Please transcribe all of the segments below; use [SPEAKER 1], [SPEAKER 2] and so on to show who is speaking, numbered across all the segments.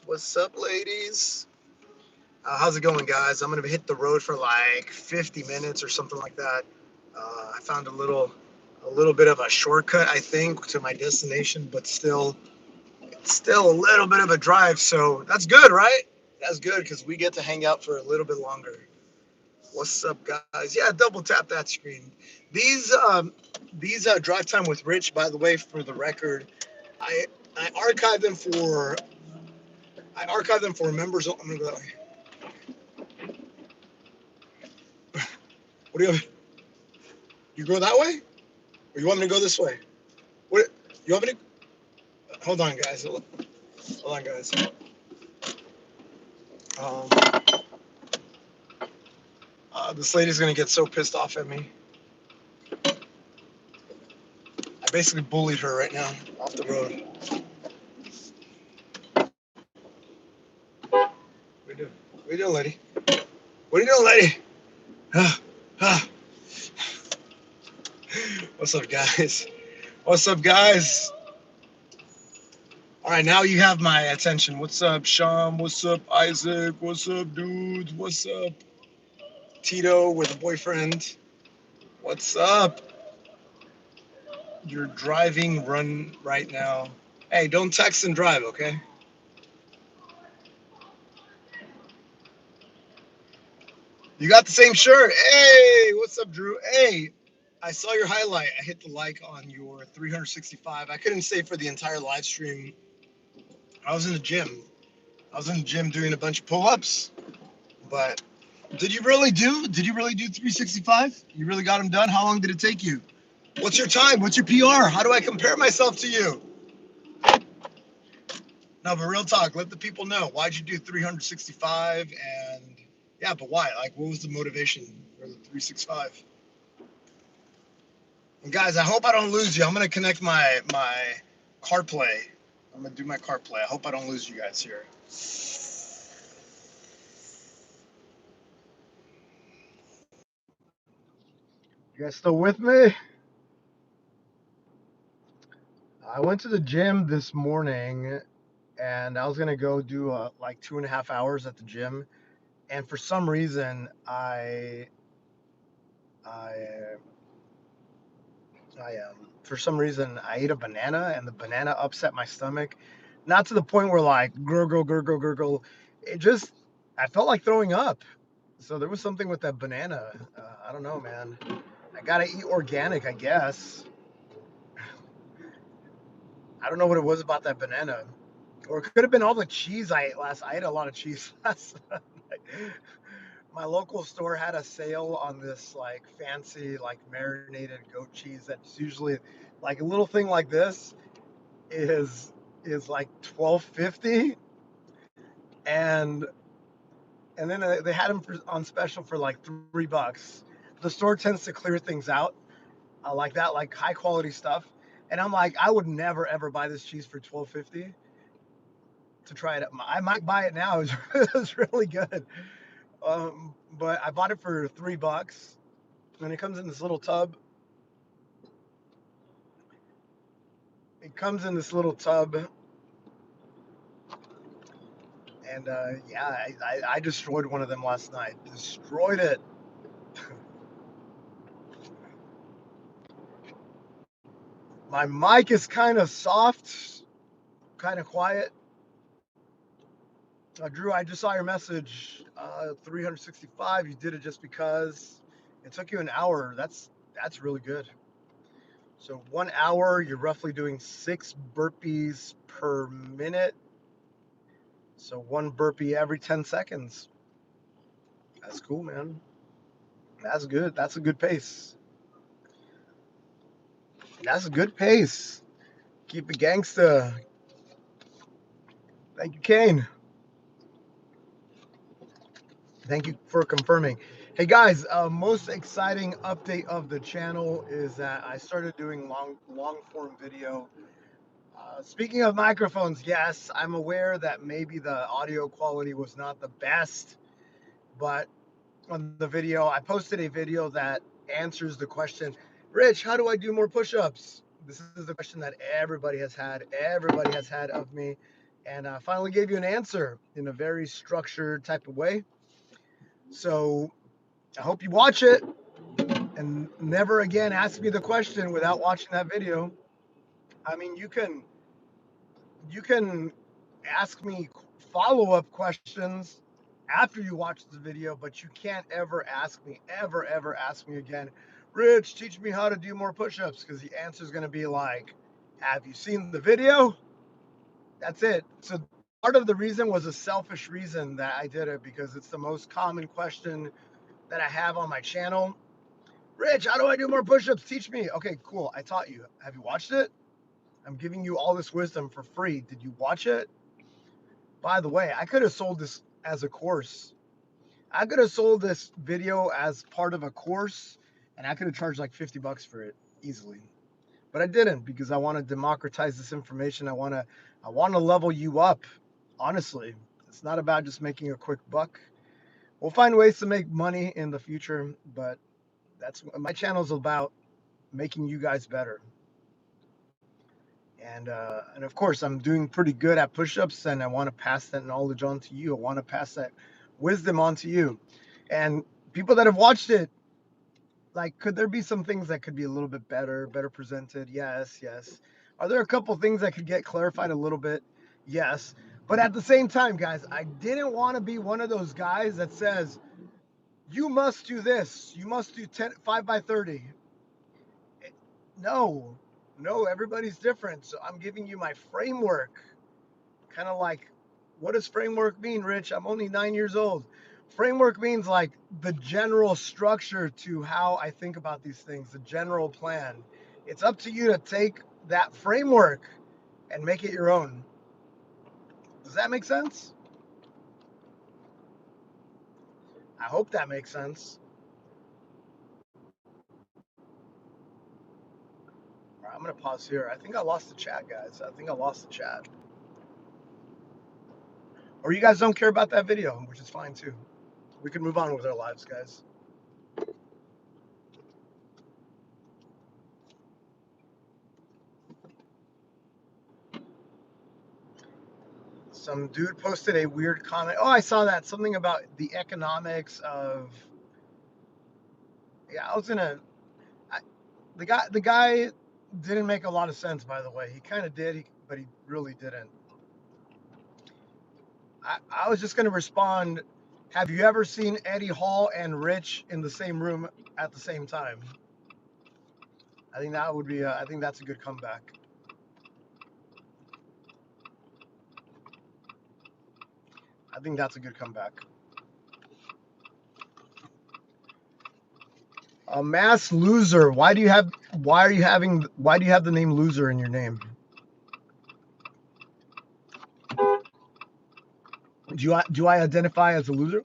[SPEAKER 1] What's up, ladies? How's it going, guys? I'm gonna hit the road for like 50 minutes or something like that. I found a little bit of a shortcut, I think, to my destination, but still a little bit of a drive. So that's good, right? That's good because we get to hang out for a little bit longer. What's up, guys? Yeah, double tap that screen. These um, these drive time with Rich, by the way, for the record, I I archive them for I archive them for members. I'm gonna go that way. What do you go that way, or you want me to go this way? What you want me to? Hold on, guys. Hold on, guys. Um, this lady's gonna get so pissed off at me. I basically bullied her right now off the road. What are you doing? What are you doing, lady? What are you doing, lady? Ah, ah. What's up, guys? What's up, guys? All right, now you have my attention. What's up, Sham? What's up, Isaac? What's up, dudes? What's up, Tito with a boyfriend? What's up? You're driving run right now. Hey, don't text and drive, okay? You got the same shirt. Hey, what's up, Drew? Hey, I saw your highlight. I hit the like on your 365. I couldn't stay for the entire live stream. I was in the gym. I was in the gym doing a bunch of pull-ups. But Did you really do 365? You really got them done? How long did it take you? What's your time? What's your PR? How do I compare myself to you? No, but real talk, let the people know. Why'd you do 365? And yeah, but why? Like, what was the motivation for the 365? And guys, I hope I don't lose you. I'm gonna connect my CarPlay. I'm gonna do my CarPlay. I hope I don't lose you guys here. You guys still with me? I went to the gym this morning, and I was gonna go do like 2.5 hours at the gym. And for some reason, I for some reason I ate a banana, and the banana upset my stomach. Not to the point where like gurgle, gurgle, gurgle. It just I felt like throwing up. So there was something with that banana. I don't know, man. I gotta eat organic, I guess. I don't know what it was about that banana, or it could have been all the cheese I ate last. I ate a lot of cheese last night. My local store had a sale on this like fancy like marinated goat cheese that's usually like a little thing like this is is like 12.50, and then they had them on special for like $3. The store tends to clear things out like that, like high quality stuff. And I'm like, I would never ever buy this cheese for 12.50 to try it. I might buy it now. It's really good. But I bought it for $3, and it comes in this little tub. It comes in this little tub, and yeah, I destroyed one of them last night. Destroyed it. My mic is kind of soft, kind of quiet. Drew, I just saw your message. 365. You did it just because it took you an hour. That's really good. So 1 hour, you're roughly doing 6 burpees per minute. So one burpee every 10 seconds. That's cool, man. That's good. That's a good pace. That's a good pace. Keep it gangsta. Thank you, Kane. Thank you for confirming. Hey guys, most exciting update of the channel is that I started doing long form video. Speaking of microphones, yes, I'm aware that maybe the audio quality was not the best, but on the video, I posted a video that answers the question, Rich, how do I do more push-ups? This is the question that everybody has had of me. and I finally gave you an answer in a very structured type of way. So I hope you watch it and never again ask me the question without watching that video. I mean, you can ask me follow-up questions after you watch the video, but you can't ever ask me, ever ask me again, Rich, teach me how to do more push-ups, because the answer is going to be like, have you seen the video? That's it. So part of the reason was a selfish reason that I did it, because it's the most common question that I have on my channel. Rich, how do I do more push-ups? Teach me. Okay, cool. I taught you. Have you watched it? I'm giving you all this wisdom for free. Did you watch it? By the way, I could have sold this as a course. I could have sold this video as part of a course, and I could have charged like $50 for it easily. But I didn't, because I want to democratize this information. I want to level you up. Honestly, it's not about just making a quick buck. We'll find ways to make money in the future, but that's my channel is about, making you guys better. And of course, I'm doing pretty good at push-ups, and I want to pass that knowledge on to you. I want to pass that wisdom on to you. And people that have watched it, like, could there be some things that could be a little bit better presented? Yes, yes. Are there a couple things that could get clarified a little bit? Yes. But at the same time, guys, I didn't want to be one of those guys that says, you must do this. You must do 5 by 30. No, no, everybody's different. So I'm giving you my framework. Kind of like, what does framework mean, Rich? I'm only 9 years old. Framework means like the general structure to how I think about these things, the general plan. It's up to you to take that framework and make it your own. Does that make sense? I hope that makes sense. All right, I'm going to pause here. I think I lost the chat, guys. I think I lost the chat. Or you guys don't care about that video, which is fine too. We can move on with our lives, guys. Some dude posted a weird comment. Oh, I saw that. Something about the economics of. Yeah, I was gonna. The guy didn't make a lot of sense, by the way. He kind of did, but he really didn't. I was just gonna respond. Have you ever seen Eddie Hall and Rich in the same room at the same time? I think that would be. I think that's a good comeback. I think that's a good comeback. A mass loser. Why do you have the name loser in your name? Do I identify as a loser?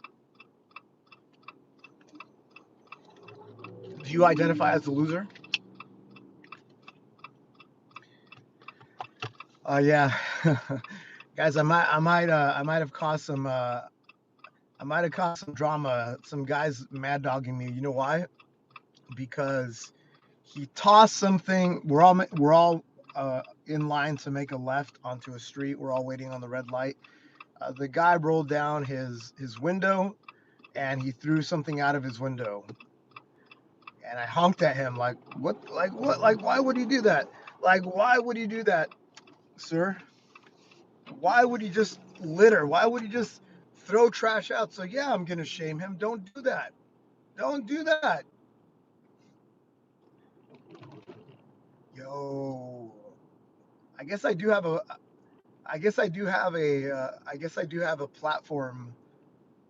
[SPEAKER 1] Do you identify as a loser? Yeah. Guys, I might have caused some drama. Some guys mad dogging me. You know why? Because he tossed something. We're all in line to make a left onto a street. We're all waiting on the red light. The guy rolled down his window, and he threw something out of his window. And I honked at him like, what? Like what? Like, why would he do that? Like, why would he do that, sir? Why would he just litter? Why would he just throw trash out? So yeah, I'm gonna shame him. Don't do that. Don't do that. Yo, I guess I do have a. I guess I do have a. I guess I do have a platform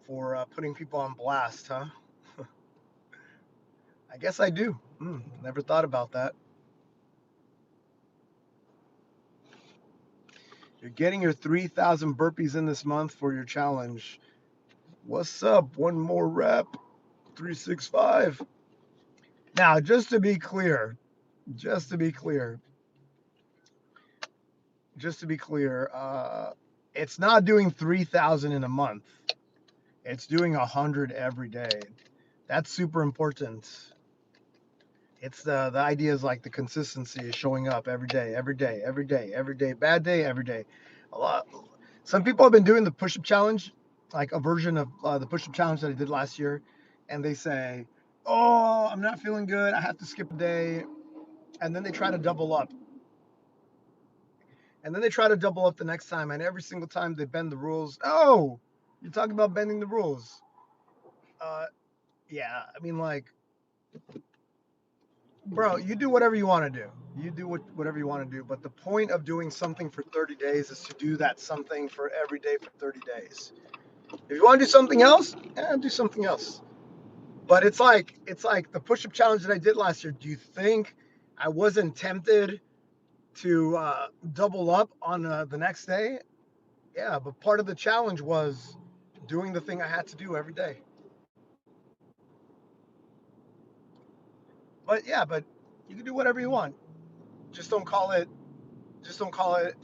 [SPEAKER 1] for putting people on blast, huh? I guess I do. Never thought about that. You're getting your 3,000 burpees in this month for your challenge. What's up? One more rep. 365. Now, just to be clear, it's not doing 3,000 in a month. It's doing 100 every day. That's super important. It's the idea is like the consistency is showing up every day. Bad day, every day. A lot. Some people have been doing the push-up challenge, like a version of the push-up challenge that I did last year, and they say, "Oh, I'm not feeling good. I have to skip a day," and then they try to double up, and then they try to double up the next time, and every single time they bend the rules. Oh, you're talking about bending the rules? Uh, yeah, I mean, like, bro, you do whatever you want to do. You do whatever you want to do. But the point of doing something for 30 days is to do that something for every day for 30 days. If you want to do something else, do something else. But it's like the push-up challenge that I did last year. Do you think I wasn't tempted to double up on the next day? Yeah, but part of the challenge was doing the thing I had to do every day. But yeah, but you can do whatever you want. Just don't call it. Just don't call it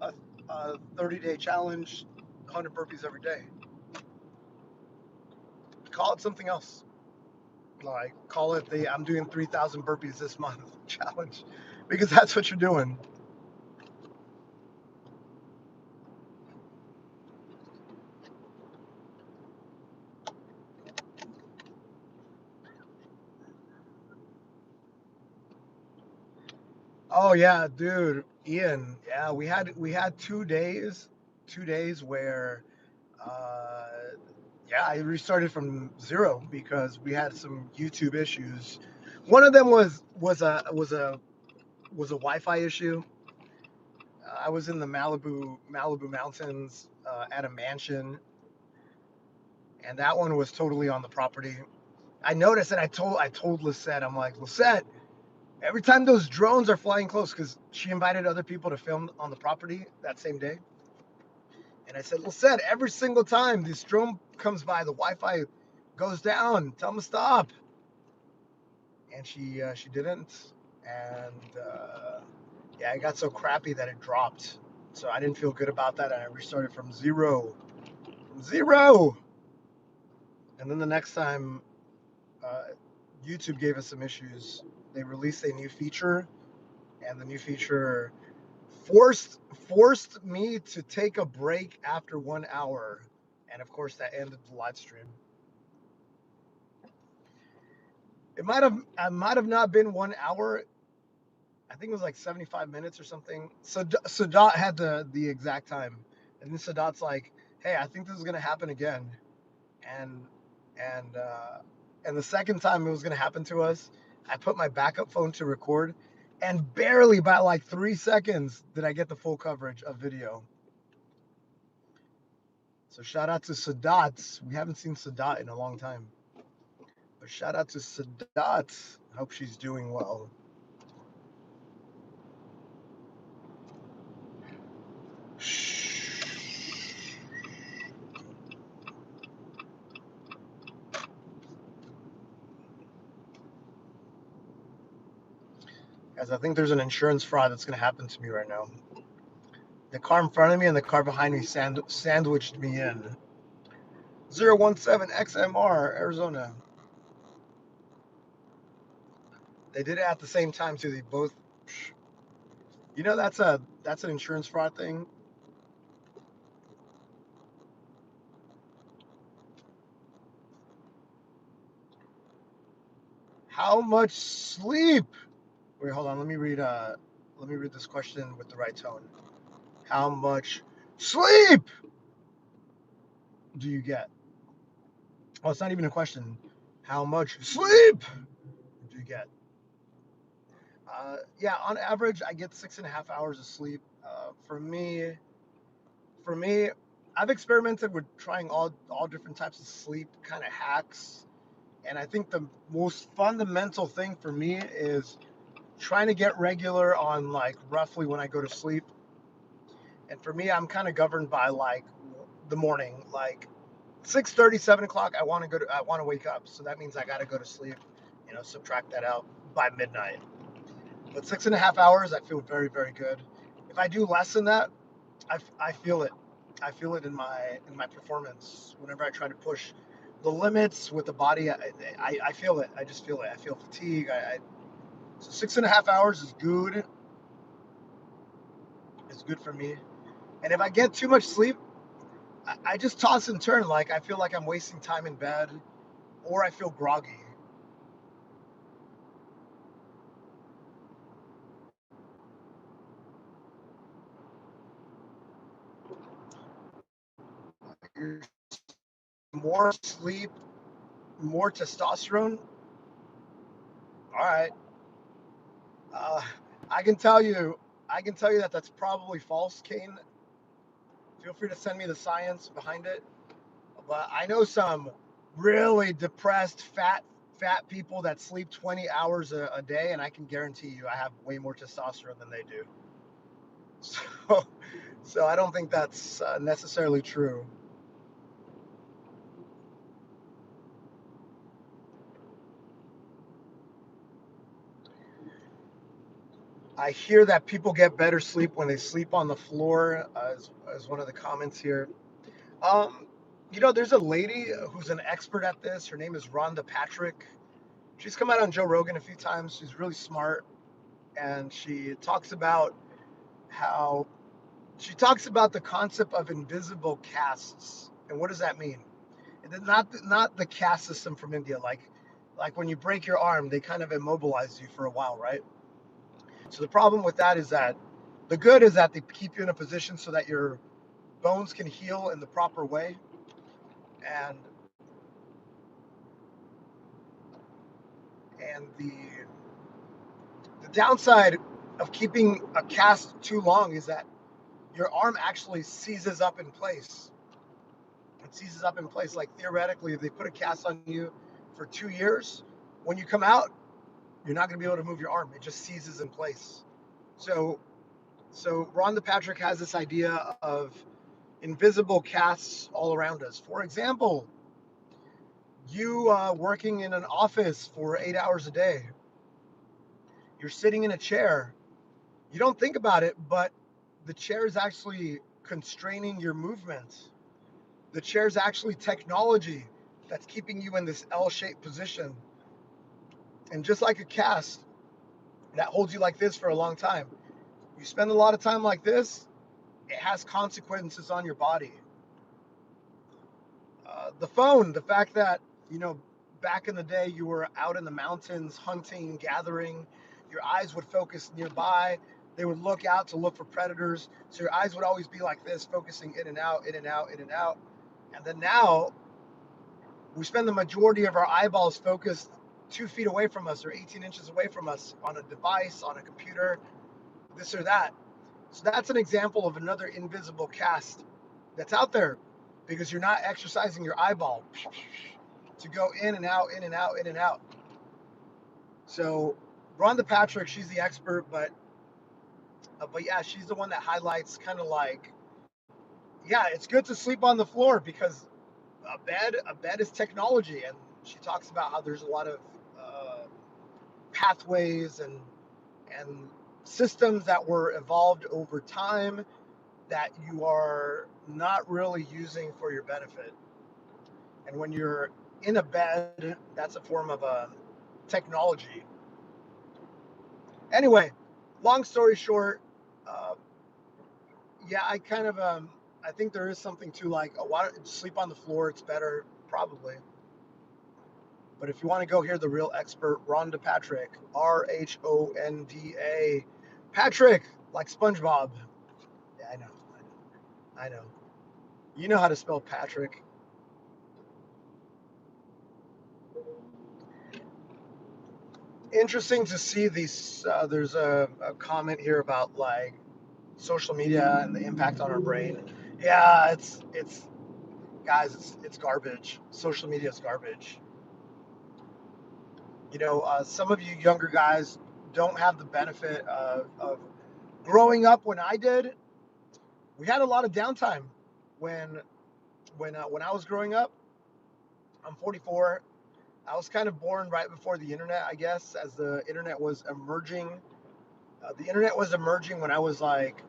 [SPEAKER 1] a 30-day challenge, 100 burpees every day. Call it something else. Like call it the I'm doing 3,000 burpees this month challenge, because that's what you're doing. Oh yeah, dude, Ian. Yeah, we had 2 days where, uh, yeah, I restarted from zero because we had some YouTube issues. One of them was a Wi-Fi issue. I was in the Malibu mountains at a mansion, and that one was totally on the property. I noticed, and I told Lisette, I'm like, Lisette, every time those drones are flying close, because she invited other people to film on the property that same day, and I said, Lisette, every single time this drone comes by, the Wi-Fi goes down. Tell them to stop. And she didn't, and yeah, it got so crappy that it dropped. So I didn't feel good about that, and I restarted from zero, zero. And then the next time, uh, YouTube gave us some issues. They released a new feature, and the new feature forced forced me to take a break after 1 hour, and of course that ended the live stream. It might have not been 1 hour. I think it was like 75 minutes or something. So Sadat had the exact time, and then Sadat's like, "Hey, I think this is gonna happen again," and and and the second time it was gonna happen to us, I put my backup phone to record, and barely by like 3 seconds did I get the full coverage of video. So shout out to Sadat. We haven't seen Sadat in a long time, but shout out to Sadat. Hope she's doing well. Guys, I think there's an insurance fraud that's gonna happen to me right now. The car in front of me and the car behind me sandwiched me in. 017 XMR, Arizona. They did it at the same time too. They both. You know that's an insurance fraud thing. How much sleep? Wait, hold on. Let me read this question with the right tone. How much sleep do you get? Oh, it's not even a question. How much sleep do you get? Yeah, on average, I get 6.5 hours of sleep. For me, I've experimented with trying all different types of sleep kind of hacks, and I think the most fundamental thing for me is trying to get regular on like roughly when I go to sleep. And for me, I'm kind of governed by like the morning, like 6:30, 7 o'clock. I want to wake up, so that means I got to go to sleep. Subtract that out by midnight. But 6.5 hours, I feel very, very good. If I do less than that, I feel it. I feel it in my performance. Whenever I try to push the limits with the body, I feel it. I just feel it. I feel fatigue. So 6.5 hours is good. It's good for me. And if I get too much sleep, I just toss and turn. Like I feel like I'm wasting time in bed, or I feel groggy. More sleep, more testosterone. All right. Uh, I can tell you, I can tell you that that's probably false, Kane. Feel free to send me the science behind it. But I know some really depressed, fat people that sleep 20 hours a day, and I can guarantee you, I have way more testosterone than they do. So, so I don't think that's necessarily true. I hear that people get better sleep when they sleep on the floor, as one of the comments here. Um, there's a lady who's an expert at this. Her name is Rhonda Patrick. She's come out on Joe Rogan a few times. She's really smart, and how she talks about the concept of invisible casts. And what does that mean? Not the caste system from India, like when you break your arm, they kind of immobilize you for a while, right? So the problem with that is that the good is that they keep you in a position so that your bones can heal in the proper way. And the downside of keeping a cast too long is that your arm actually seizes up in place. It seizes up in place. Like theoretically, if they put a cast on you for 2 years, when you come out, you're not going to be able to move your arm. It just seizes in place. So, so Rhonda Patrick has this idea of invisible casts all around us. For example, you working in an office for 8 hours a day, you're sitting in a chair. You don't think about it, but the chair is actually constraining your movement. The chair is actually technology that's keeping you in this L-shaped position. And just like a cast that holds you like this for a long time, you spend a lot of time like this, it has consequences on your body. The phone, the fact that, you know, back in the day you were out in the mountains hunting, gathering, your eyes would focus nearby. They would look out to look for predators. So your eyes would always be like this, focusing in and out, in and out, in and out. And then now we spend the majority of our eyeballs focused 2 feet away from us or 18 inches away from us on a device, on a computer, this or that. So that's an example of another invisible cast that's out there because you're not exercising your eyeball to go in and out, in and out, in and out. So Rhonda Patrick, she's the expert, but yeah, she's the one that highlights kind of like, yeah, it's good to sleep on the floor because a bed is technology, and she talks about how there's a lot of uh, pathways and systems that were evolved over time that you are not really using for your benefit. And when you're in a bed, that's a form of a technology. Anyway, long story short, uh, yeah, I think there is something to like, why don't you sleep on the floor? It's better, probably. But if you want to go hear the real expert, Rhonda Patrick, Rhonda Patrick, like SpongeBob. Yeah, I know, I know. You know how to spell Patrick. Interesting to see these. There's a comment here about like social media and the impact on our brain. Yeah, it's guys, it's garbage. Social media is garbage. Some of you younger guys don't have the benefit of growing up when I did. We had a lot of downtime when when I was growing up. I'm 44. I was kind of born right before the internet, I guess, as the internet was emerging. The internet was emerging when I was like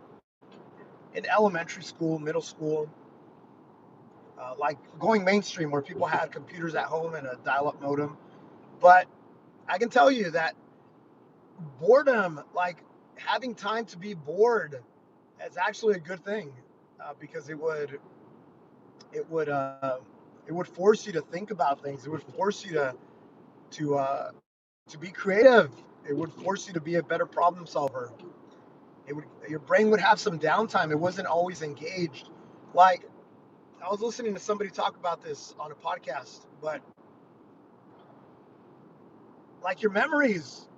[SPEAKER 1] in elementary school, middle school, like going mainstream where people had computers at home and a dial-up modem. But I can tell you that boredom, like having time to be bored, is actually a good thing. because it would uh, it would force you to think about things. It would force you to uh, to be creative. It would force you to be a better problem solver. Your brain would have some downtime. It wasn't always engaged. Like I was listening to somebody talk about this on a podcast, but like your memories,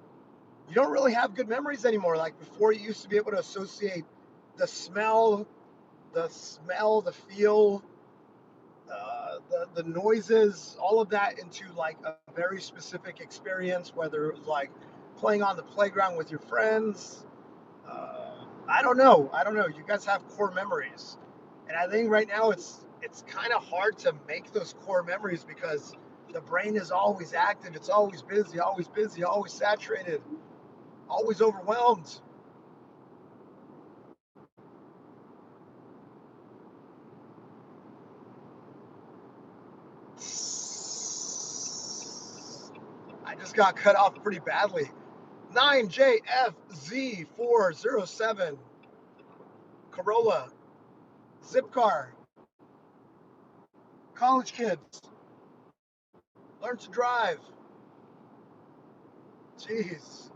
[SPEAKER 1] you don't really have good memories anymore. Like before, you used to be able to associate the smell, the feel, the noises, all of that into like a very specific experience, whether it was like playing on the playground with your friends. I don't know. I don't know. You guys have core memories, and I think right now it's kind of hard to make those core memories because the brain is always active. It's always busy, always saturated, always overwhelmed. I just got cut off pretty badly. 9JFZ407 Corolla zip car. College kids learn to drive. Jeez.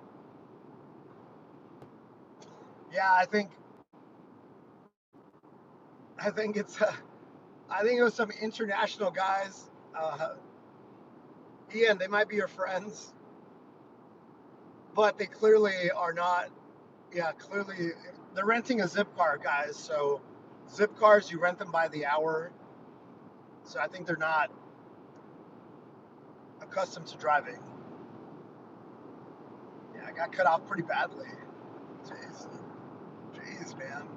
[SPEAKER 1] Yeah, I think it's I think it was some international guys. Ian, they might be your friends, but they clearly are not. Yeah, clearly they're renting a zip car, guys. So zip cars, you rent them by the hour. So I think they're not accustomed to driving. Yeah, I got cut off pretty badly. Jeez, jeez, man.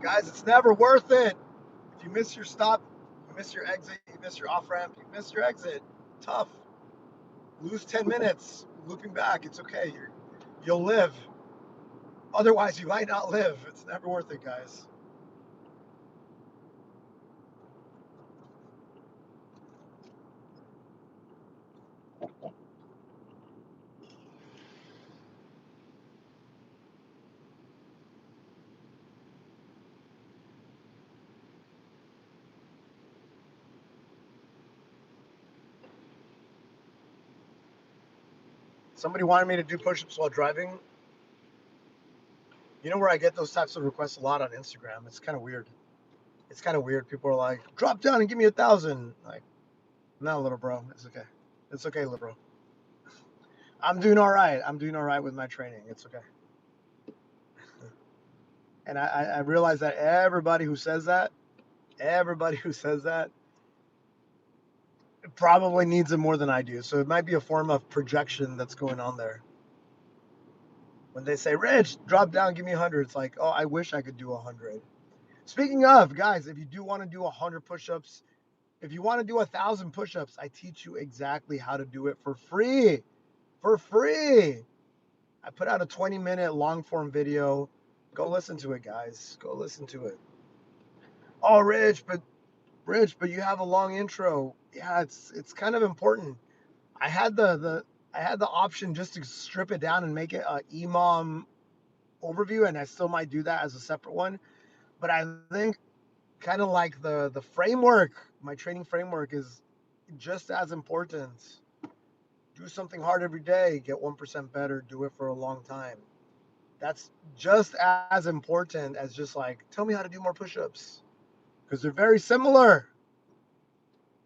[SPEAKER 1] Guys, it's never worth it. If you miss your stop, you miss your exit, you miss your off ramp, you miss your exit. Tough. Lose 10 minutes looping back. It's okay. You'll live. Otherwise, you might not live. It's never worth it, guys. Somebody wanted me to do push-ups while driving. You know where I get those types of requests a lot on Instagram. It's kind of weird. It's kind of weird. People are like, "Drop down and give me 1,000." Like, no, little bro. It's okay. It's okay, little bro. I'm doing all right. I'm doing all right with my training. It's okay. And I realize that everybody who says that probably needs it more than I do. So it might be a form of projection that's going on there. When they say, "Rich, drop down, give me 100," it's like, oh, I wish I could do 100. Speaking of, guys, if you do want to do 100 push-ups, if you want to do 1,000 push-ups, I teach you exactly how to do it for free. For free. I put out a 20-minute long-form video. Go listen to it, guys. Go listen to it. Oh, Rich, but you have a long intro. Yeah, it's kind of important. I had the option just to strip it down and make it a EMOM overview, and I still might do that as a separate one. But I think kind of like the framework, my training framework is just as important. Do something hard every day, get 1% better, do it for a long time. That's just as important as just like, tell me how to do more push-ups. Because they're very similar.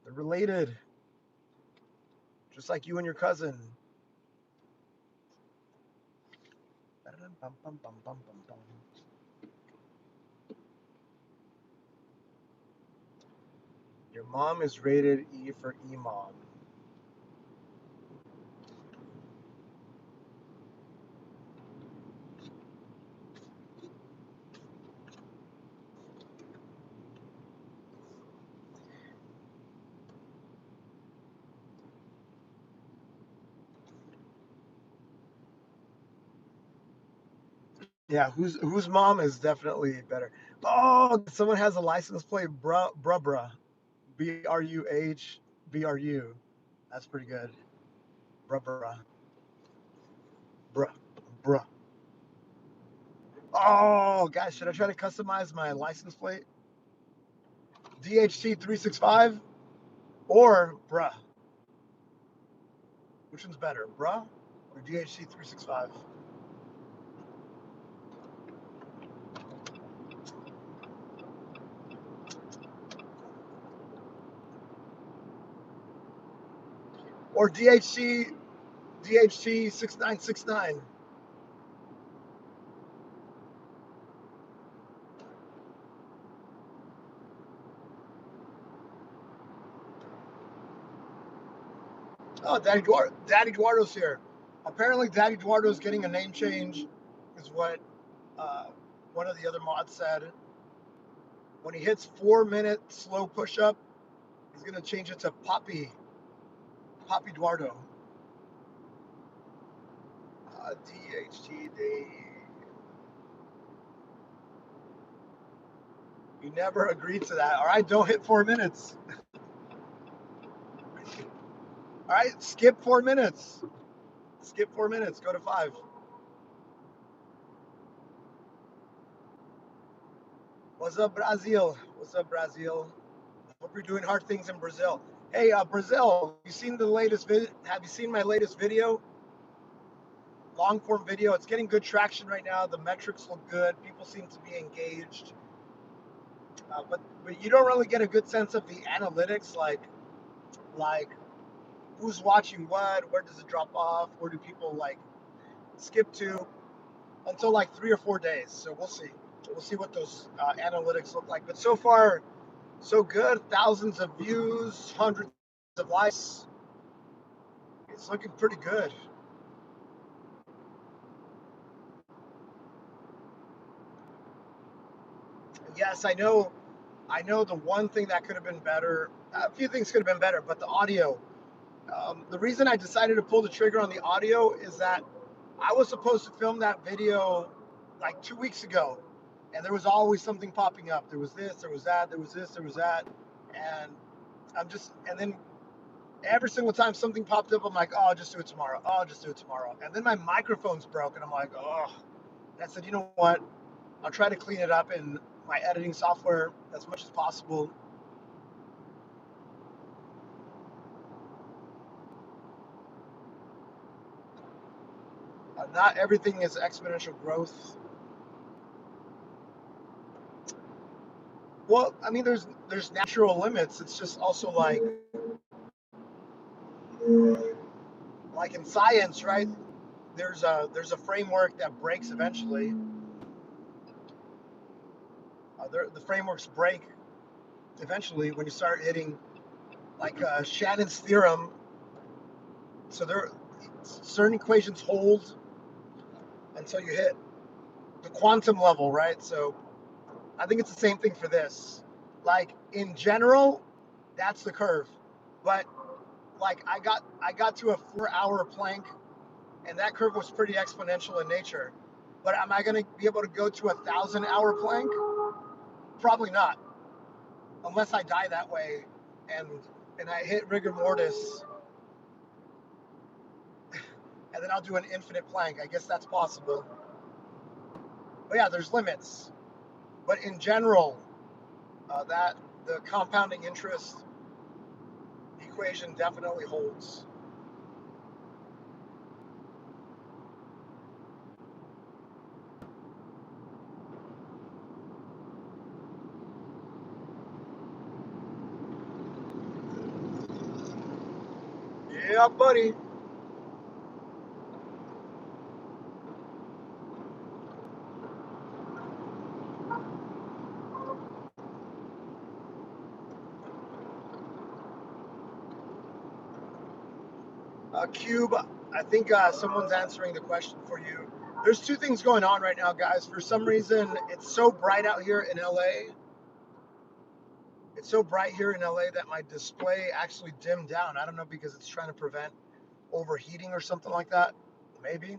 [SPEAKER 1] They're related. Just like you and your cousin. Your mom is rated E for EMOM. Yeah, whose mom is definitely better. Oh, someone has a license plate, bruh, BRUHBRU. That's pretty good. Bruh, bruh, bruh. Oh, guys, should I try to customize my license plate? DHT 365 or bruh? Which one's better, bruh or DHT 365? Or DHT 6969? Oh, Daddy Eduardo's here. Apparently, Daddy Eduardo's getting a name change, is what uh, one of the other mods said. When he hits 4-minute slow push up, he's gonna change it to Poppy Eduardo. DHT Day. You never agreed to that. All right, don't hit 4 minutes. All right, skip 4 minutes. Skip 4 minutes. Go to 5. What's up, Brazil? What's up, Brazil? Hope you're doing hard things in Brazil. Hey, Brazil, you seen the latest video? Have you seen my latest video? Long form video. It's getting good traction right now. The metrics look good. People seem to be engaged. But you don't really get a good sense of the analytics, like who's watching what, where does it drop off, where do people like skip to, until like 3 or 4 days. So we'll see. We'll see what those analytics look like. But so far, so good. Thousands of views, hundreds of likes. It's looking pretty good. Yes, I know. I know the one thing that could have been better. A few things could have been better, but the audio. The reason I decided to pull the trigger on the audio is that I was supposed to film that video like 2 weeks ago, and there was always something popping up. There was this, there was that, there was this, there was that, and and then every single time something popped up, I'm like, oh, I'll just do it tomorrow. Oh, I'll just do it tomorrow. And then my microphone's broke, and I'm like, oh. And I said, you know what? I'll try to clean it up in my editing software as much as possible. Not everything is exponential growth. Well, I mean, there's natural limits. It's just also like in science, right? There's a framework that breaks eventually. The frameworks break eventually when you start hitting like Shannon's theorem. So there, certain equations hold until you hit the quantum level, right? So I think it's the same thing for this. Like in general, that's the curve, but like I got to a 4-hour plank, and that curve was pretty exponential in nature. But am I going to be able to go to a 1,000-hour plank? Probably not, unless I die that way, and I hit rigor mortis, and then I'll do an infinite plank. I guess that's possible. But yeah, there's limits. But in general, that the compounding interest equation definitely holds. Yeah, buddy. Cube, I think someone's answering the question for you. There's two things going on right now, guys. For some reason, it's so bright out here in LA. It's so bright here in LA that my display actually dimmed down. I don't know, because it's trying to prevent overheating or something like that. Maybe.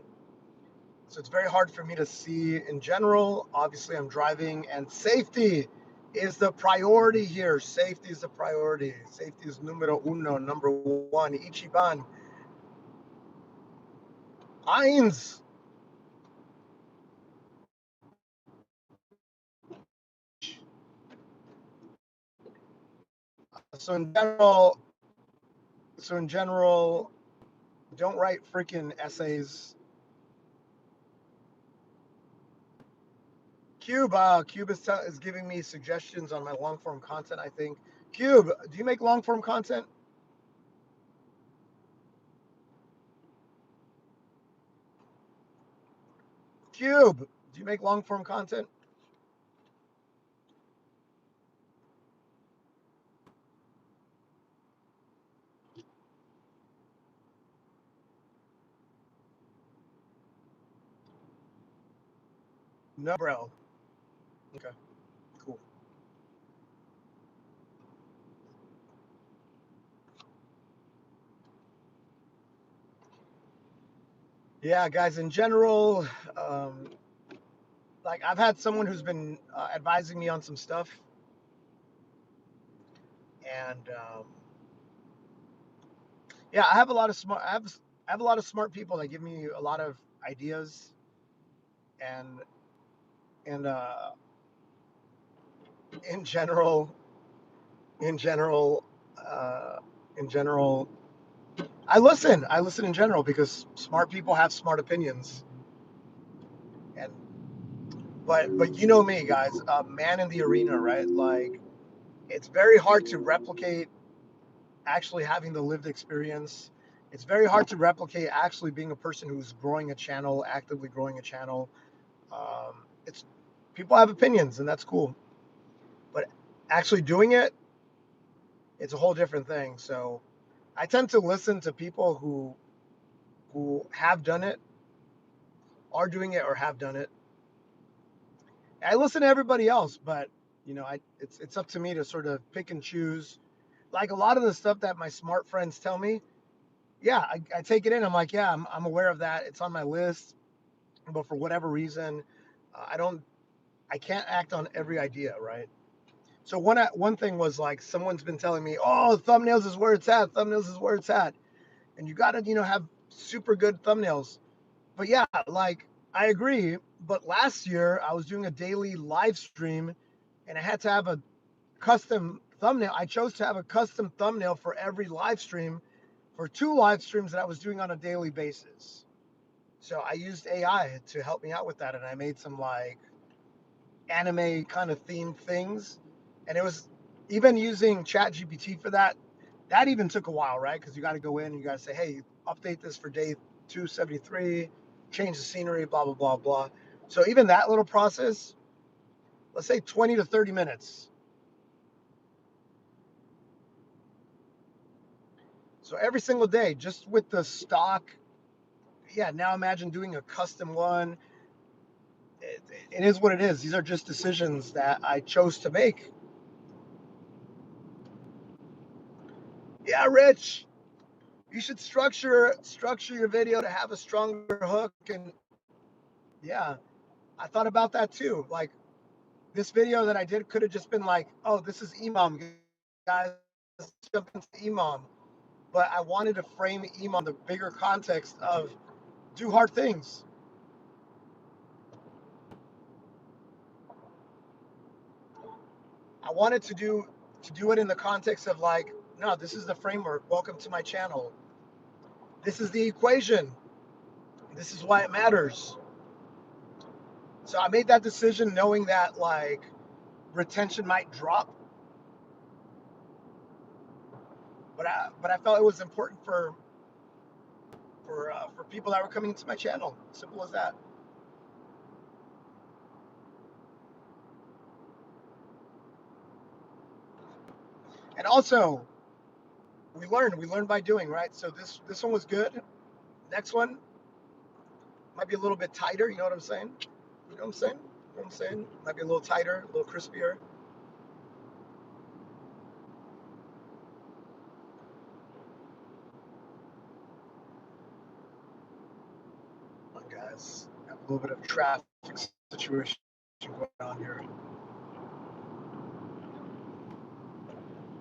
[SPEAKER 1] So it's very hard for me to see in general. Obviously, I'm driving, and safety is the priority here. Safety is the priority. Safety is numero uno, number one. Ichiban. Eins. So in general, don't write freaking essays. Cube is giving me suggestions on my long form content, I think. Cube, do you make long form content? Cube, do you make long form content? No, bro. Okay, cool. Yeah, guys, in general, um, like I've had someone who's been advising me on some stuff, and yeah, I have a lot of smart people that give me a lot of ideas, and and in general, in general, uh, in general, I listen. I listen in general because smart people have smart opinions, and but you know me, guys, man in the arena, right? Like it's very hard to replicate actually having the lived experience. It's very hard to replicate actually being a person who's growing a channel, actively growing a channel. It's people have opinions, and that's cool, but actually doing it, it's a whole different thing. So I tend to listen to people who have done it, are doing it, or have done it. I listen to everybody else, but it's up to me to sort of pick and choose. Like a lot of the stuff that my smart friends tell me, yeah, I take it in. I'm like, yeah, I'm aware of that. It's on my list, but for whatever reason, I don't, I can't act on every idea, right? So one thing was like someone's been telling me, oh, thumbnails is where it's at. Thumbnails is where it's at, and you gotta have super good thumbnails. But yeah, like I agree. But last year I was doing a daily live stream, and I had to have a custom thumbnail. I chose to have a custom thumbnail for every live stream for 2 live streams that I was doing on a daily basis. So I used AI to help me out with that, and I made some like anime kind of themed things. And it was even using Chat GPT for that. That even took a while, right? Because you got to go in and you got to say, hey, update this for day 273, change the scenery, blah, blah, blah, blah. So even that little process, let's say 20 to 30 minutes. So every single day, just with the stock, yeah, now imagine doing a custom one. It is what it is. These are just decisions that I chose to make. Yeah, Rich, you should structure your video to have a stronger hook. And yeah, I thought about that too. Like this video that I did could have just been like, oh, this is Imam, guys, jump into Imam. But I wanted to frame Imam in the bigger context of do hard things. I wanted to do it in the context of like, no, this is the framework. Welcome to my channel. This is the equation. This is why it matters. So I made that decision knowing that like retention might drop, but I felt it was important for people that were coming to my channel. Simple as that. And also, we learned by doing, right? So this one was good. Next one might be a little bit tighter. You know what I'm saying? You know what I'm saying? You know what I'm saying? Might be a little tighter, a little crispier. Come on, guys. Have a little bit of traffic situation going on here.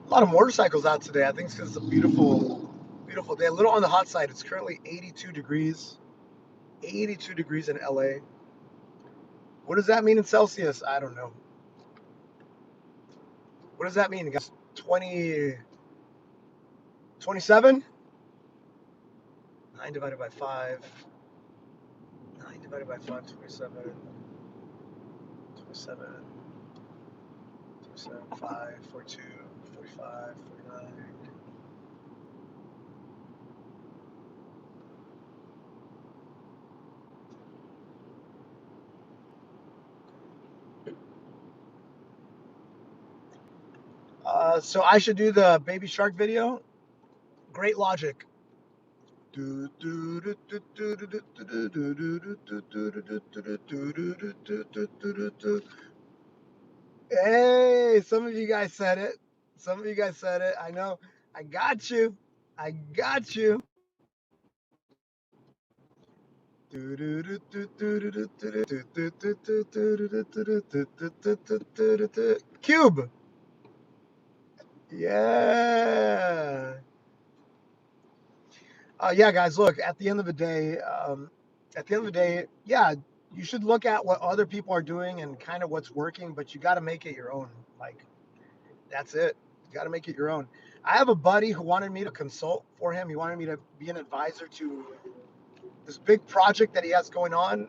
[SPEAKER 1] A lot of motorcycles out today. I think it's because it's a beautiful day. A little on the hot side. It's currently 82 degrees. 82 degrees in LA. What does that mean in Celsius? I don't know. What does that mean, guys? 20. 27? 9 divided by 5. 9 divided by 5, 27. 27. 27, 5, 42, 45, 49. So I should do the Baby Shark video. Great logic. Hey, some of you guys said it. Some of you guys said it. I know. I got you. I got you. Cube. Yeah. Yeah, guys, look, at the end of the day, yeah, you should look at what other people are doing and kind of what's working, but you got to make it your own. Like, that's it. You got to make it your own. I have a buddy who wanted me to consult for him. He wanted me to be an advisor to this big project that he has going on.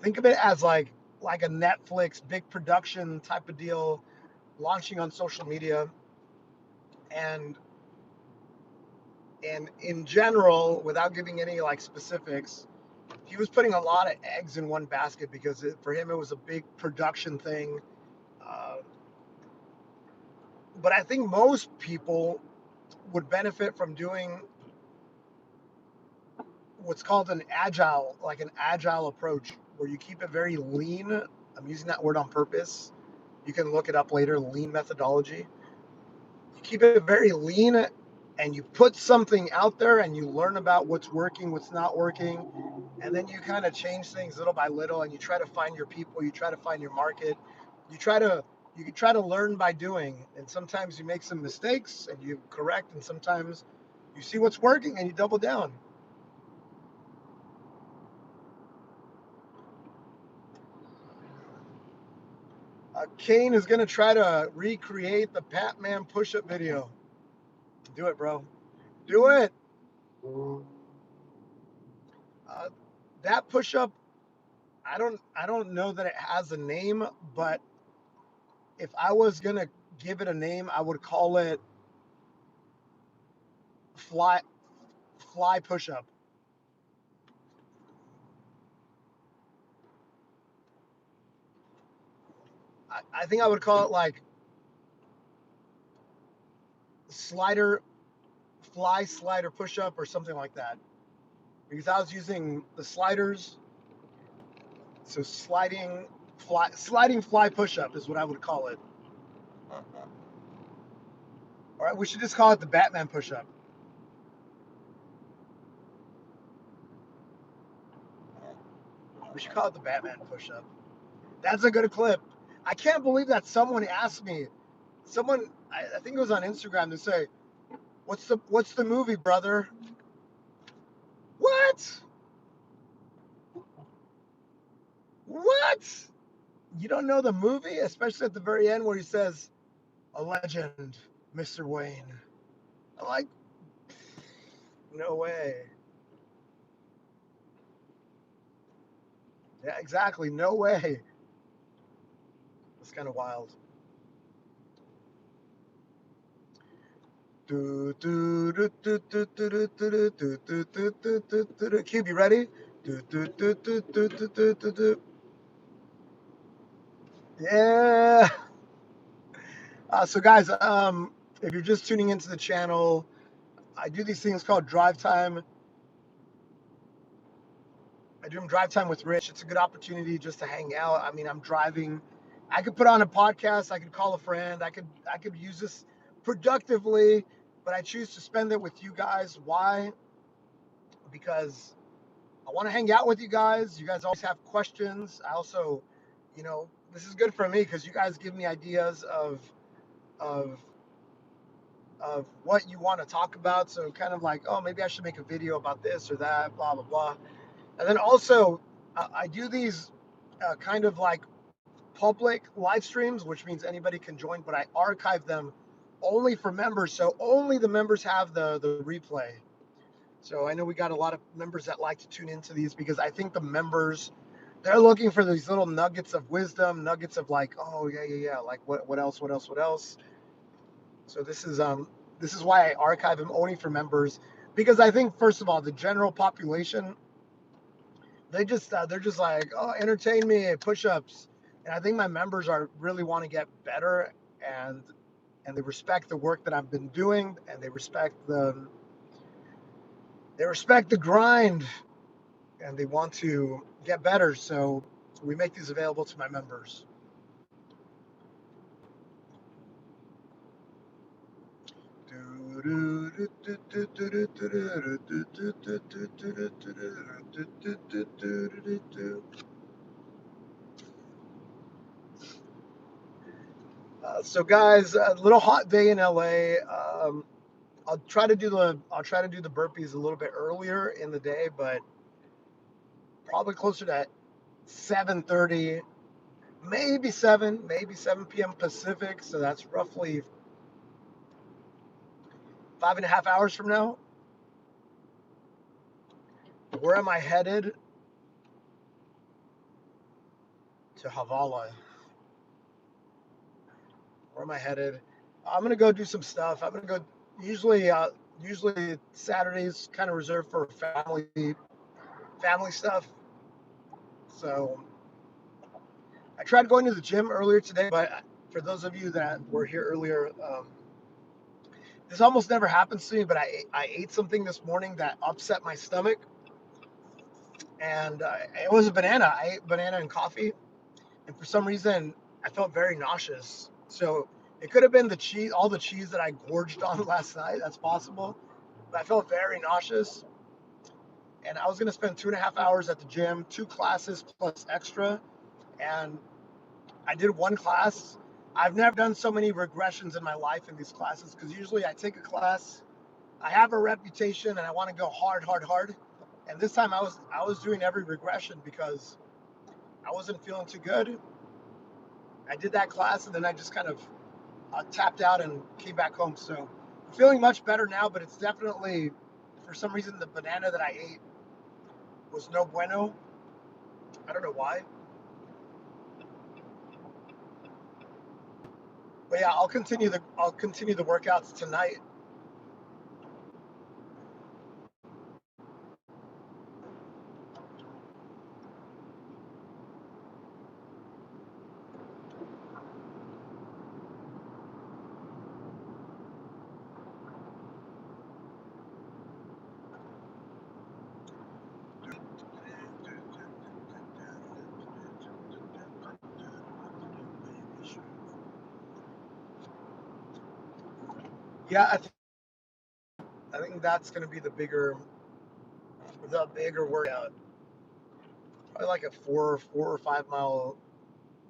[SPEAKER 1] Think of it as like a Netflix big production type of deal, launching on social media, and in general, without giving any like specifics, he was putting a lot of eggs in one basket because for him it was a big production thing. Uh, but I think most people would benefit from doing what's called an agile approach, where you keep it very lean. I'm using that word on purpose. You can look it up later. Lean methodology. You keep it very lean, and you put something out there, and you learn about what's working, what's not working, and then you kind of change things little by little, and you try to find your people, you try to find your market, you try to learn by doing, and sometimes you make some mistakes and you correct, and sometimes you see what's working and you double down. Kane is going to try to recreate the Batman push-up video. Do it, bro. Do it. Uh, that push-up, I don't know that it has a name, but if I was going to give it a name, I would call it fly fly push-up. I think I would call it like slider fly slider push-up or something like that, because I was using the sliders. So sliding fly push-up is what I would call it. All right, we should just call it the Batman push-up. We should call it the Batman push-up. That's a good clip. I can't believe that someone asked me. I think it was on Instagram, to say, "What's the movie, brother?" What? What? You don't know the movie, especially at the very end where he says, "A legend, Mr. Wayne." I'm like, no way. Yeah, exactly. No way. It's kind of wild. Cube, you ready? Yeah. So guys, if you're just tuning into the channel, I do these things called Drive Time. I do them Drive Time with Rich. It's a good opportunity just to hang out. I mean, I'm driving. I could put on a podcast. I could call a friend. I could use this productively, but I choose to spend it with you guys. Why? Because I want to hang out with you guys. You guys always have questions. I also, this is good for me because you guys give me ideas of of what you want to talk about. So kind of like, oh, maybe I should make a video about this or that, blah blah blah. And then also, I do these kind of like public live streams, which means anybody can join, but I archive them only for members, so only the members have the replay. So I know we got a lot of members that like to tune into these because I think the members, they're looking for these little nuggets of wisdom, nuggets of like, oh yeah, like what else. So this is why I archive them only for members, because I think first of all the general population, they're just like, oh, entertain me, push-ups. And I think my members are really want to get better, and they respect the work that I've been doing, and they respect the grind, and they want to get better. So we make these available to my members. So guys, a little hot day in LA. I'll try to do the burpees a little bit earlier in the day, but probably closer to 7:30, maybe 7 p.m. Pacific. So that's roughly 5.5 hours from now. Where am I headed? To Havala. Where am I headed? I'm gonna go do some stuff. I'm gonna go. Usually Saturdays kind of reserved for family stuff. So I tried going to the gym earlier today, but for those of you that were here earlier, this almost never happens to me. But I ate something this morning that upset my stomach, and it was a banana. I ate banana and coffee, and for some reason I felt very nauseous. So it could have been the cheese, all the cheese that I gorged on last night. That's possible. But I felt very nauseous, and I was gonna spend 2.5 hours at the gym, 2 classes plus extra, and I did one class. I've never done so many regressions in my life in these classes because usually I take a class, I have a reputation, and I want to go hard. And this time I was doing every regression because I wasn't feeling too good. I did that class and then I just kind of tapped out and came back home. So I'm feeling much better now, but it's definitely, for some reason, the banana that I ate was no bueno. I don't know why. But yeah, I'll continue the workouts tonight. Yeah, I think that's gonna be the bigger workout. Probably like a 4 or 5 mile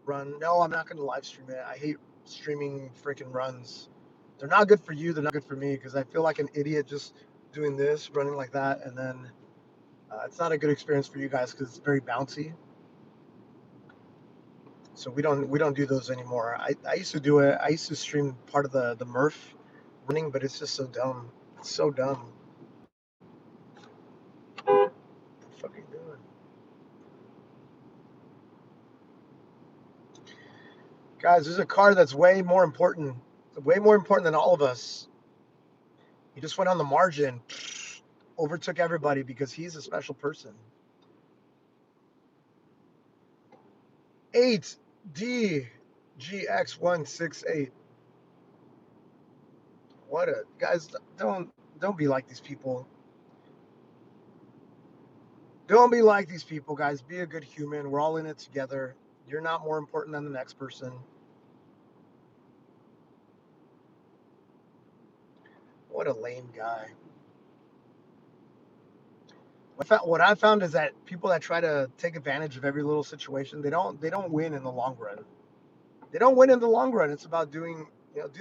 [SPEAKER 1] run. No, I'm not gonna live stream it. I hate streaming freaking runs. They're not good for you. They're not good for me because I feel like an idiot just doing this, running like that, and then it's not a good experience for you guys because it's very bouncy. So we don't do those anymore. I used to do it. I used to stream part of the Murph running, but it's just so dumb. It's so dumb. What the fuck are you doing? Guys, there's a car that's way more important than all of us. He just went on the margin, overtook everybody because he's a special person. 8DGX168. What a guys! Don't be like these people. Don't be like these people, guys. Be a good human. We're all in it together. You're not more important than the next person. What a lame guy. What I found is that people that try to take advantage of every little situation, they don't win in the long run. They don't win in the long run. It's about do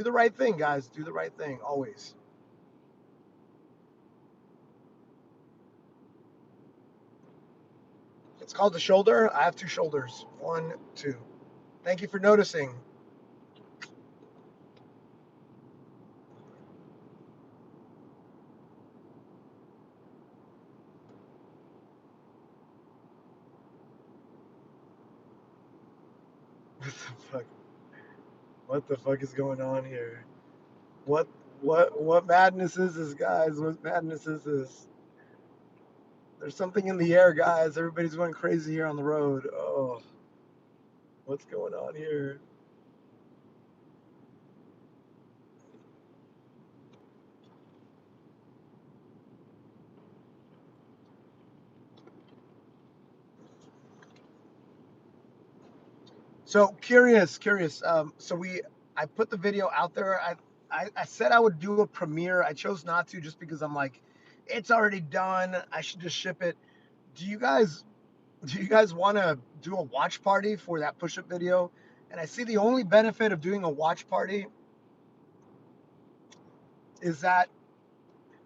[SPEAKER 1] the right thing, guys. Do the right thing always. It's called the shoulder. I have two shoulders. One, two. Thank you for noticing. What the fuck? What the fuck is going on here? What what madness is this, guys? What madness is this? There's something in the air, guys. Everybody's going crazy here on the road. Oh, what's going on here? So curious. I put the video out there. I said I would do a premiere. I chose not to just because I'm like, it's already done. I should just ship it. Do you guys want to do a watch party for that push-up video? And I see the only benefit of doing a watch party is that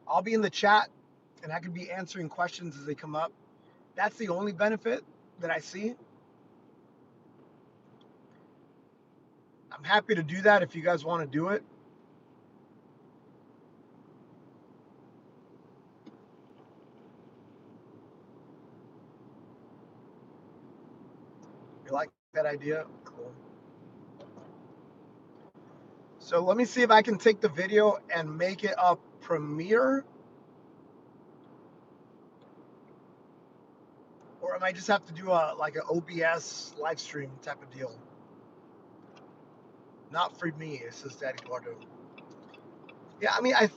[SPEAKER 1] I'll be in the chat and I could be answering questions as they come up. That's the only benefit that I see. I'm happy to do that if you guys want to do it. You like that idea? Cool. So let me see if I can take the video and make it a premiere, or I might just have to do a like an OBS live stream type of deal. Not for me, it says Daddy Eduardo. Yeah, I mean, I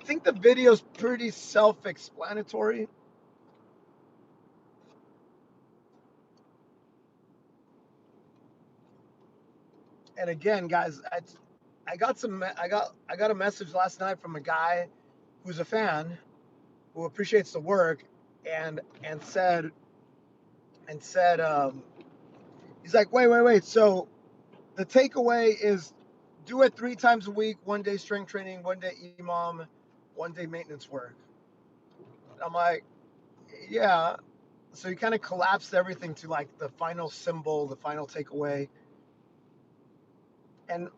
[SPEAKER 1] think the video's pretty self-explanatory. And again, guys, I got a message last night from a guy who's a fan who appreciates the work and said he's like, wait. So the takeaway is do it 3 times a week, 1 day strength training, 1 day EMOM, 1 day maintenance work. I'm like, yeah. So you kind of collapsed everything to like the final symbol, the final takeaway. And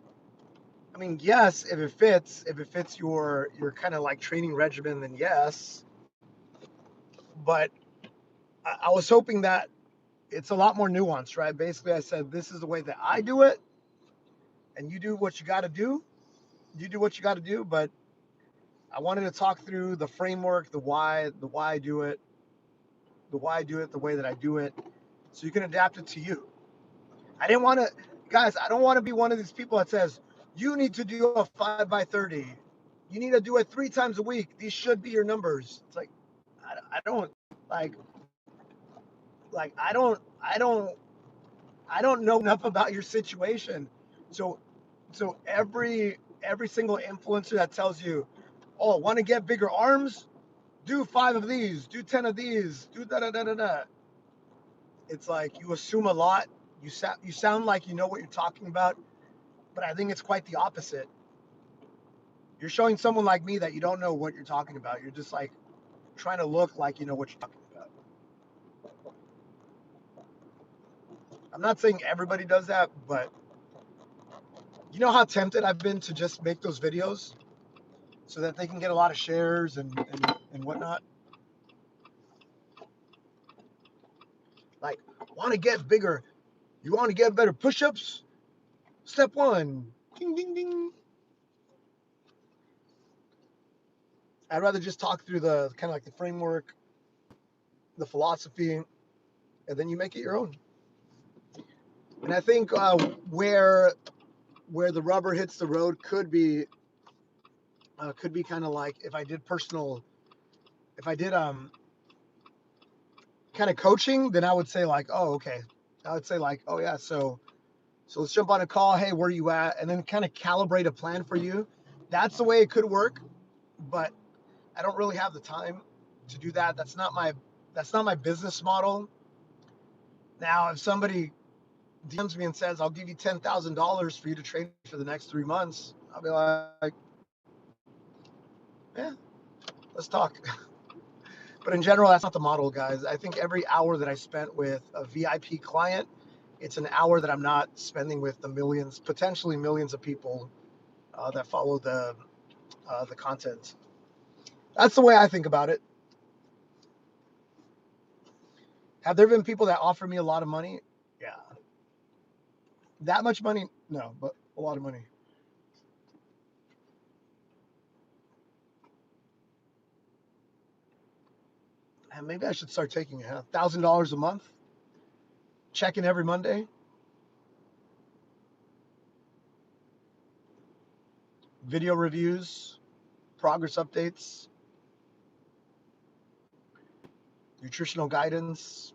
[SPEAKER 1] I mean, yes, if it fits your kind of like training regimen, then yes. But I was hoping that it's a lot more nuanced, right? Basically, I said this is the way that I do it, and you do what you got to do. You do what you got to do, but I wanted to talk through the framework, the why I do it, the way that I do it, so you can adapt it to you. I didn't want to, guys. I don't want to be one of these people that says you need to do a 5x30. You need to do it 3 times a week. These should be your numbers. It's like I don't like I don't know enough about your situation. So every single influencer that tells you, oh, want to get bigger arms? Do 5 of these, do 10 of these, do da da da da da. It's like you assume a lot. You sound like you know what you're talking about, but I think it's quite the opposite. You're showing someone like me that you don't know what you're talking about. You're just like trying to look like you know what you're talking about. I'm not saying everybody does that, but you know how tempted I've been to just make those videos so that they can get a lot of shares and whatnot. Like, want to get bigger? You want to get better push-ups? Step 1, ding ding ding. I'd rather just talk through the kind of like the framework, the philosophy, and then you make it your own. And I think where the rubber hits the road could be kind of like if I did kind of coaching, then I would say like, oh, okay. I would say like, oh yeah, so let's jump on a call. Hey, where are you at? And then kind of calibrate a plan for you. That's the way it could work, but I don't really have the time to do that. That's not my business model. Now, if somebody DMs me and says, I'll give you $10,000 for you to train for the next 3 months, I'll be like, yeah, let's talk. But in general, that's not the model, guys. I think every hour that I spent with a VIP client, it's an hour that I'm not spending with the millions, potentially millions of people that follow the content. That's the way I think about it. Have there been people that offer me a lot of money? Yeah. That much money? No, but a lot of money. And maybe I should start taking it. $1,000 a month, checking every Monday. Video reviews, progress updates, nutritional guidance.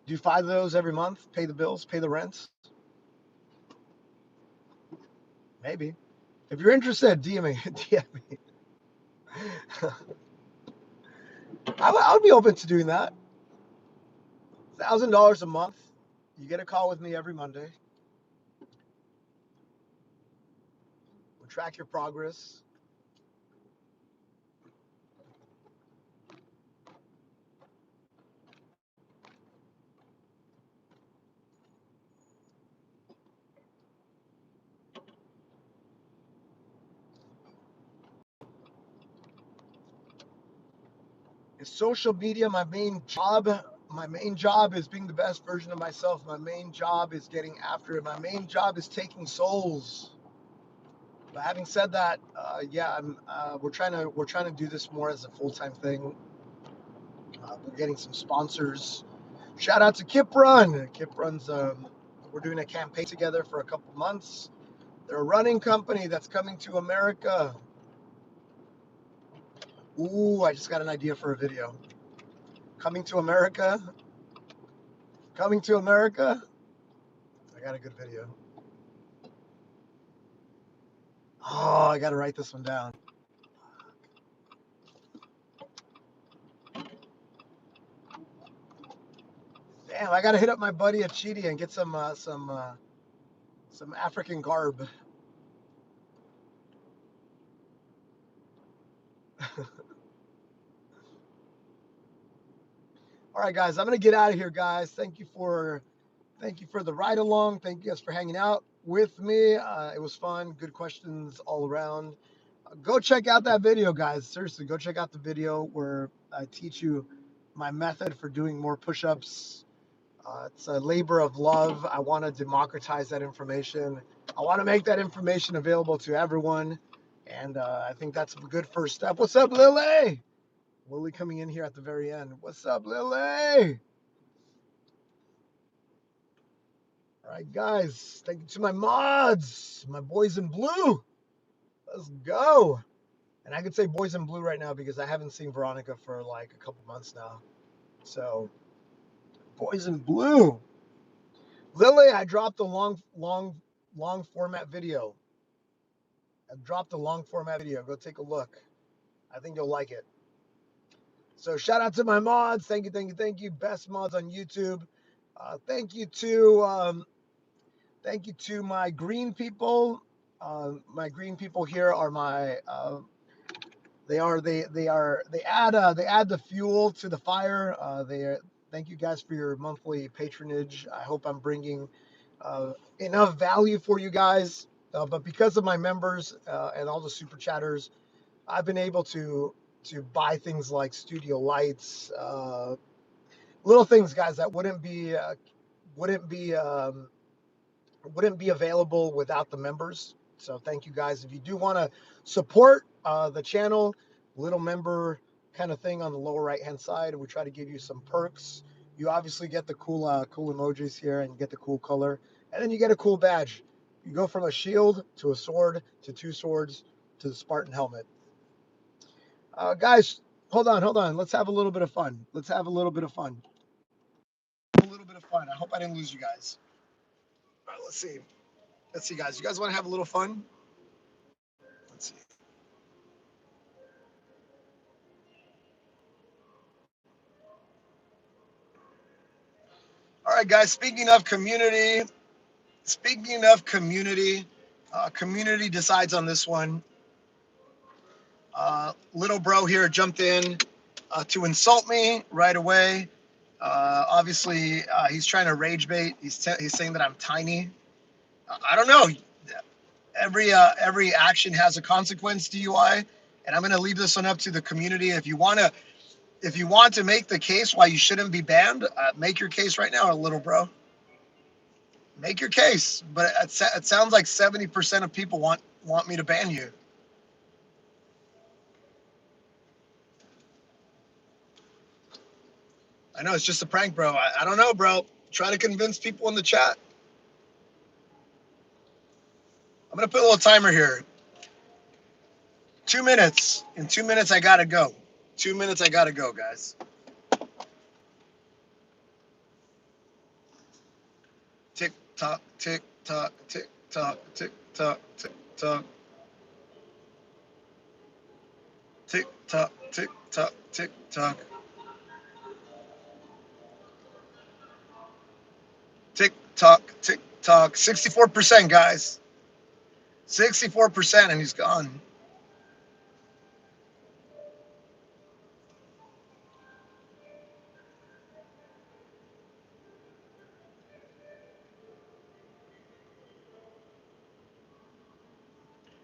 [SPEAKER 1] Do 5 of those every month, pay the bills, pay the rent. Maybe. If you're interested, DM me. DM me. I would be open to doing that. $1,000 a month. You get a call with me every Monday. We'll track your progress. Is social media my main job? My main job is being the best version of myself. My main job is getting after it. My main job is taking souls. But having said that, yeah, we're trying to do this more as a full-time thing. We're getting some sponsors. Shout out to Kip Run. Kip Run's. We're doing a campaign together for a couple months. They're a running company that's coming to America. Ooh, I just got an idea for a video. Coming to America. Coming to America. I got a good video. Oh, I got to write this one down. Damn, I got to hit up my buddy at Chidi and get some African garb. All right, guys, I'm gonna get out of here, guys. Thank you for the ride along. Thank you guys for hanging out with me. It was fun. Good questions all around. Go check out that video, guys. Seriously, go check out the video where I teach you my method for doing more push-ups. It's a labor of love. I want to democratize that information. I want to make that information available to everyone. And I think that's a good first step. What's up, Lily? Lily coming in here at the very end. What's up, Lily? All right, guys. Thank you to my mods, my boys in blue. Let's go. And I could say boys in blue right now because I haven't seen Veronica for like a couple months now. So, boys in blue. Lily, I dropped a long format video. I dropped a long format video. Go take a look. I think you'll like it. So shout out to my mods. Thank you, thank you, thank you. Best mods on YouTube. Thank you to my green people. My green people here are my. They add the fuel to the fire. Thank you guys for your monthly patronage. I hope I'm bringing enough value for you guys. But because of my members and all the super chatters, I've been able to buy things like studio lights, little things, guys, that wouldn't be available without the members. So thank you guys. If you do want to support the channel, little member kind of thing on the lower right hand side, we try to give you some perks. You obviously get the cool emojis here, and you get the cool color, and then you get a cool badge. You go from a shield to a sword to 2 swords to the Spartan helmet. Guys, hold on. Let's have a little bit of fun. I hope I didn't lose you guys. All right, let's see, guys. You guys want to have a little fun? Let's see. All right, guys. Speaking of community, community decides on this one. Little bro here jumped in to insult me right away. Obviously, he's trying to rage bait. He's saying that I'm tiny. I don't know. Every action has a consequence, DUI, and I'm going to leave this one up to the community. If you want to If you want to make the case why you shouldn't be banned, make your case right now, little bro. Make your case. But it sounds like 70% of people want me to ban you. I know it's just a prank, bro. I don't know, bro. Try to convince people in the chat. I'm gonna put a little timer here. 2 minutes. In 2 minutes, I gotta go. 2 minutes, I gotta go, guys. Tick tock, tick tock, tick tock, tick tock, tick tock. Tick tock, tick tock, tick tock. Tick tock, tick tock. 64%, guys. 64%, and he's gone.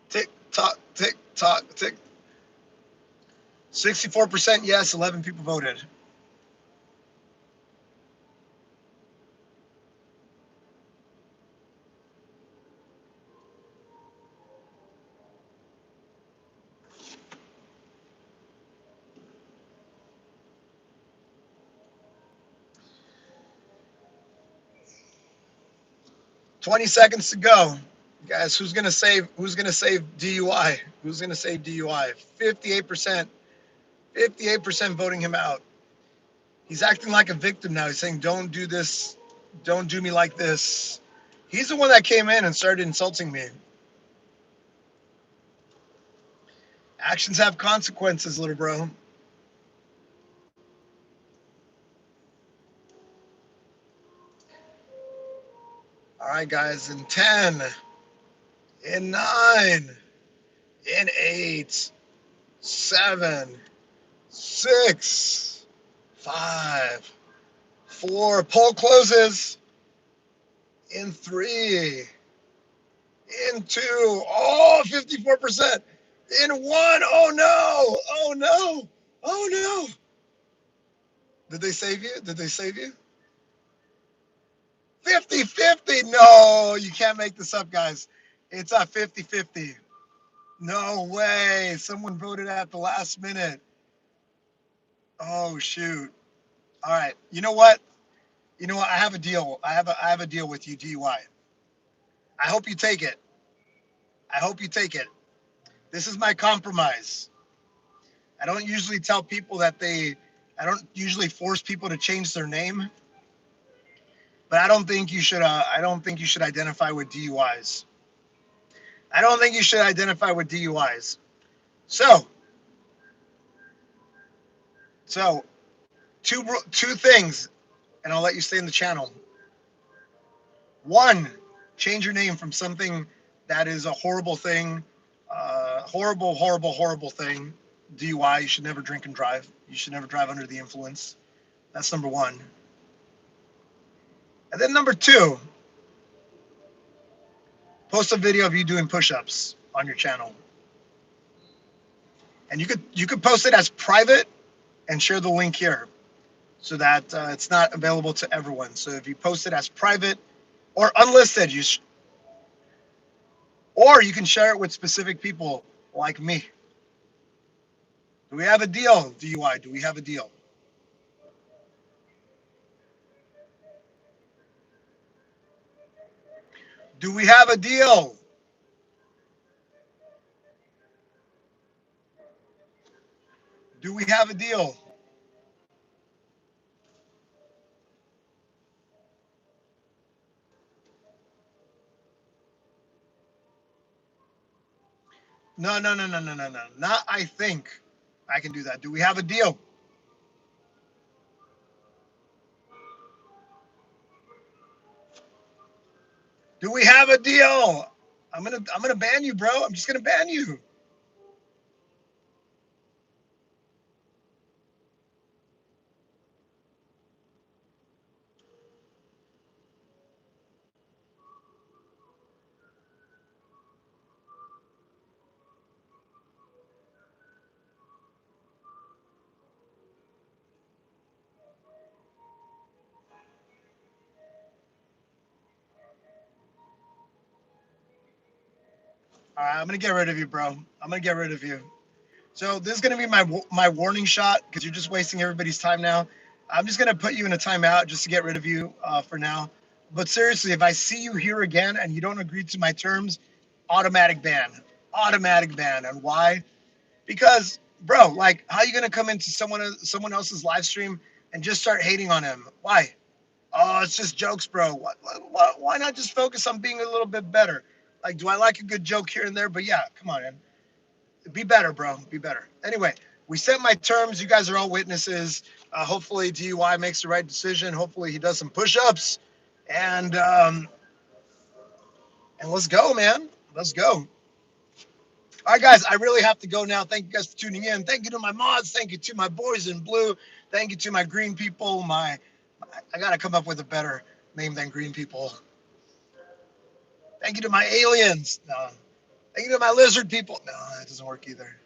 [SPEAKER 1] Tick tock, tick tock, tick. 64% yes, 11 people voted. $20 seconds to go. Guys, who's gonna save DUI? Who's gonna save DUI? 58%. 58% voting him out. He's acting like a victim now. He's saying, don't do this. Don't do me like this. He's the one that came in and started insulting me. Actions have consequences, little bro. All right, guys, in 10, in 9, in 8, 7, 6, 5, 4, poll closes. In 3, in 2, oh, 54%. In 1, oh no, oh no, oh no. Did they save you? Did they save you? 50-50. No, you can't make this up, guys. It's a 50-50. No way. Someone voted at the last minute. Oh shoot. All right. You know what? You know what? I have a deal. I have a deal with you, DUI. I hope you take it. I hope you take it. This is my compromise. I don't usually tell people that I don't usually force people to change their name, but I don't think you should identify with DUIs. I don't think you should identify with DUIs. So two things, and I'll let you stay in the channel. One, change your name from something that is a horrible thing, horrible thing. DUI. You should never drink and drive. You should never drive under the influence. That's number one. And then number two, post a video of you doing push-ups on your channel. And you could post it as private and share the link here so that it's not available to everyone. So if you post it as private or unlisted, or you can share it with specific people like me. Do we have a deal, DUI? Do we have a deal? Do we have a deal? Do we have a deal? No. Not I think I can do that. Do we have a deal? Do we have a deal? I'm gonna ban you, bro. I'm just gonna ban you. All right, I'm gonna get rid of you, bro. I'm gonna get rid of you. So this is gonna be my warning shot because you're just wasting everybody's time now. I'm just gonna put you in a timeout just to get rid of you for now. But seriously, if I see you here again and you don't agree to my terms, automatic ban, automatic ban. And why? Because, bro, like, how you gonna come into someone else's live stream and just start hating on him? Why? Oh, it's just jokes, bro. Why not just focus on being a little bit better? Like, do I like a good joke here and there? But yeah, come on, man. Be better, bro. Be better. Anyway, we set my terms. You guys are all witnesses. Hopefully, DUI makes the right decision. Hopefully, he does some push-ups, and and let's go, man. Let's go. All right, guys. I really have to go now. Thank you guys for tuning in. Thank you to my mods. Thank you to my boys in blue. Thank you to my green people. I gotta come up with a better name than green people. Thank you to my aliens. No. Thank you to my lizard people. No, that doesn't work either.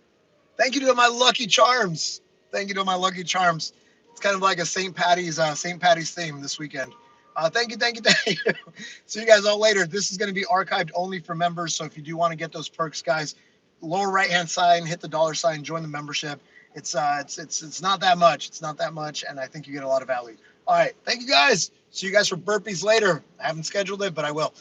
[SPEAKER 1] Thank you to my lucky charms. Thank you to my lucky charms. It's kind of like a St. Patty's theme this weekend. Thank you, thank you, thank you. See you guys all later. This is going to be archived only for members. So if you do want to get those perks, guys, lower right hand side, hit the $sign, join the membership. It's not that much. It's not that much, and I think you get a lot of value. All right, thank you guys. See you guys for burpees later. I haven't scheduled it, but I will.